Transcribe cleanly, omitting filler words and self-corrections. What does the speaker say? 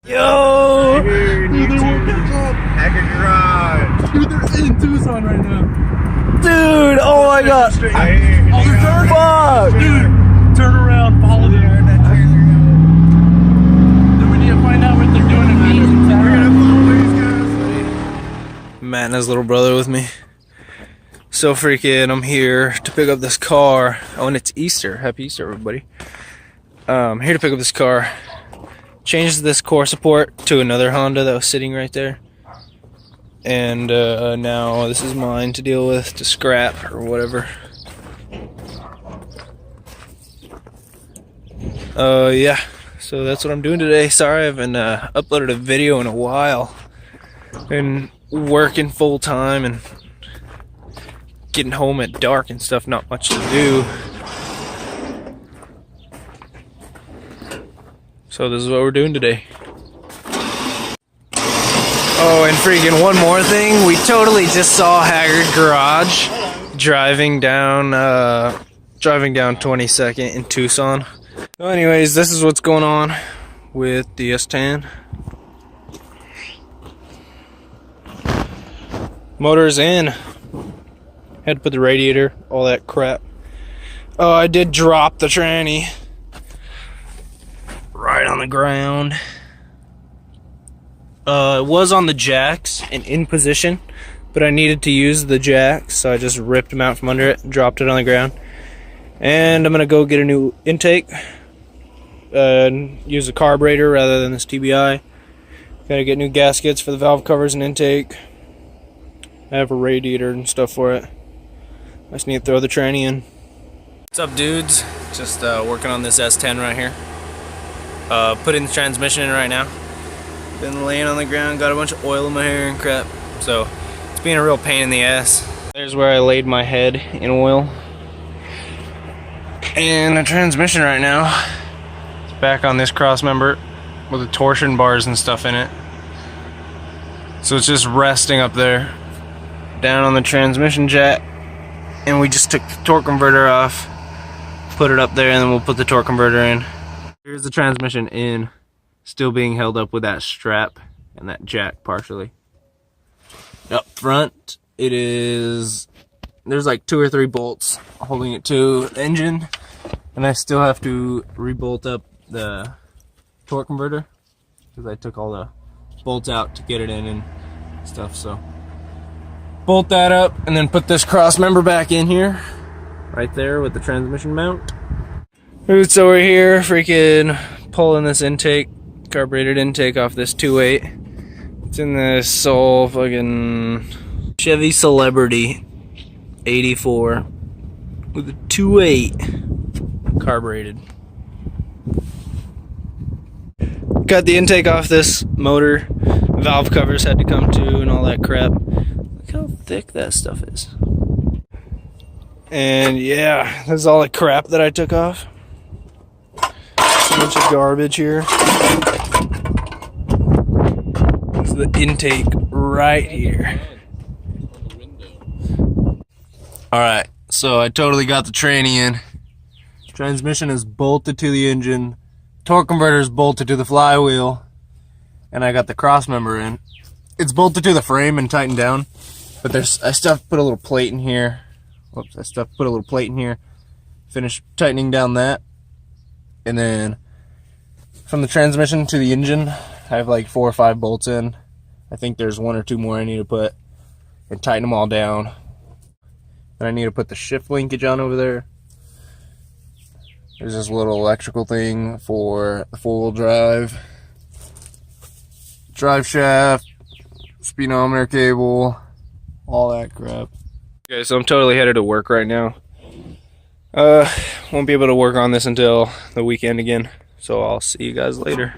Yo! Dude, Haggard Garage. Dude, they're in Tucson right now. Dude, oh my god. Oh, they're turning. Fuck! Dude, turn around, follow them. Then we need to find out what they're doing in Phoenix. We're gonna follow these guys. Matt and his little brother with me. So freaking, I'm here to pick up this car. Oh, and it's Easter. Happy Easter, everybody. I'm here to pick up this car. Changed this core support to another Honda that was sitting right there. And now this is mine to deal with, to scrap or whatever. Yeah, so that's what I'm doing today. Sorry I haven't uploaded a video in a while. Been working full time and getting home at dark and stuff, not much to do. So this is what we're doing today. Oh, and freaking one more thing. We totally just saw Haggard Garage driving down 22nd in Tucson. So anyways, this is what's going on with the S10. Motor's in. Had to put the radiator, all that crap. Oh, I did drop the tranny right on the ground. It was on the jacks and in position, but I needed to use the jacks, so I just ripped them out from under it and dropped it on the ground. And I'm gonna go get a new intake and use a carburetor rather than this TBI. Gotta get new gaskets for the valve covers and intake. I have a radiator and stuff for it. I just need to throw the tranny in. What's up, dudes? Just working on this S10 right here. Putting the transmission in right now. Been laying on the ground, got a bunch of oil in my hair and crap, so it's being a real pain in the ass. There's where I laid my head in oil. And the transmission right now, it's back on this cross member with the torsion bars and stuff in it. So it's just resting up there, down on the transmission jack. And we just took the torque converter off, put it up there, and then we'll put the torque converter in. Here's the transmission in, still being held up with that strap and that jack partially. Up front, it is, there's like 2 or 3 bolts holding it to the engine, and I still have to rebolt up the torque converter because I took all the bolts out to get it in and stuff. So bolt that up and then put this cross member back in here, right there with the transmission mount. So we're here freaking pulling this intake, carbureted intake off this 2.8. It's in this old fucking Chevy Celebrity 84 with a 2.8 carbureted. Got the intake off this motor, valve covers had to come to and all that crap. Look how thick that stuff is. And yeah, this is all the crap that I took off. A bunch of garbage here. This is the intake right here. Alright, so I totally got the tranny in. Transmission is bolted to the engine. Torque converter is bolted to the flywheel. And I got the cross member in. It's bolted to the frame and tightened down. But I still have to put a little plate in here. Whoops, I still have to put a little plate in here. Finish tightening down that. And then from the transmission to the engine, I have like 4 or 5 bolts in. I think there's 1 or 2 more I need to put and tighten them all down. And I need to put the shift linkage on over there. There's this little electrical thing for the 4-wheel drive. Drive shaft, speedometer cable, all that crap. Okay, so I'm totally headed to work right now. Won't be able to work on this until the weekend again, so I'll see you guys later.